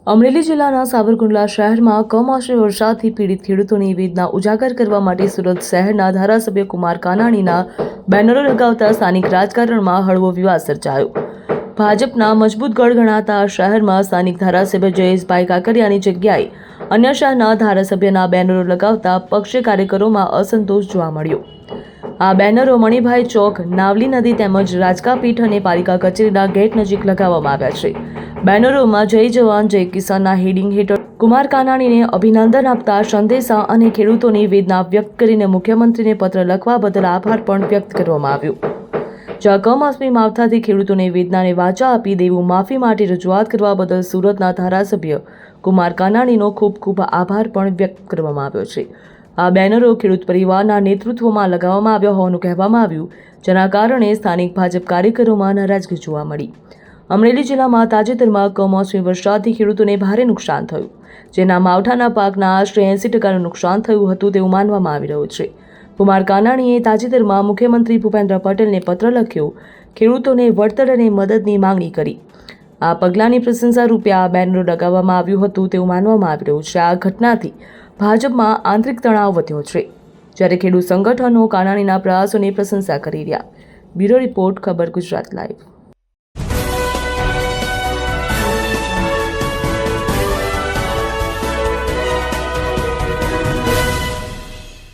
અમરેલી જિલ્લાના સાવરકુંડલા શહેરમાં કમોસમી વરસાદથી પીડિત ખેડૂતોની વેદના ઉજાગર કરવા માટે સુરત શહેરના ધારાસભ્ય કુમાર કાનાણીના બેનરો લગાવતા સ્થાનિક રાજકારણમાં હળવો વિવાદ સર્જાયો। ભાજપના મજબૂત ગઢ ગણાતા શહેરમાં સ્થાનિક ધારાસભ્ય જયેશભાઈ કાકડિયાની જગ્યાએ અન્ય શહેરના ધારાસભ્યના બેનરો લગાવતા પક્ષ કાર્યકરોમાં અસંતોષ જોવા મળ્યો। આ બેનરો મણિભાઈ ચોક, નાવલી નદી તેમજ રાજકા પીઠ અને પાલિકા કચેરીના ગેટ નજીક લગાવવામાં આવ્યા છે। બેનરોમાં જય જવાન જય કિસાનના હેડિંગ હેઠળ કુમાર કાનાણીને અભિનંદન આપતા સંદેશા અને ખેડૂતોની વેદના વ્યક્ત કરીને મુખ્યમંત્રીને પત્ર લખવા બદલ આભાર પણ વ્યક્ત કરવામાં આવ્યો। જ્યાં કમોસમી માવઠાથી ખેડૂતોની વેદનાને વાચા આપી દેવું માફી માટે રજૂઆત કરવા બદલ સુરતના ધારાસભ્ય કુમાર કાનાણીનો ખૂબ ખૂબ આભાર પણ વ્યક્ત કરવામાં આવ્યો છે। આ બેનરો ખેડૂત પરિવારના નેતૃત્વમાં લગાવવામાં આવ્યા હોવાનું કહેવામાં આવ્યું, જેના કારણે સ્થાનિક ભાજપ કાર્યકરોમાં નારાજગી જોવા મળી। અમરેલી જિલ્લામાં તાજેતરમાં કમોસમી વરસાદથી ખેડૂતોને ભારે નુકસાન થયું, જેના માવઠાના પાકના આશરે 80% નુકસાન થયું હતું તેવું માનવામાં આવી રહ્યું છે। કુમાર કાનાણીએ તાજેતરમાં મુખ્યમંત્રી ભૂપેન્દ્ર પટેલને પત્ર લખ્યો, ખેડૂતોને વળતર અને મદદની માંગણી કરી। આ પગલાંની પ્રશંસા રૂપે આ બેનરો લગાવવામાં આવ્યું હતું તેવું માનવામાં આવી રહ્યું છે। આ ઘટનાથી ભાજપમાં આંતરિક તણાવ વધ્યો છે, જ્યારે ખેડૂત સંગઠનો કાનાણીના પ્રયાસોની પ્રશંસા કરી રહ્યા। બ્યુરો રિપોર્ટ, ખબર ગુજરાત લાઈવ।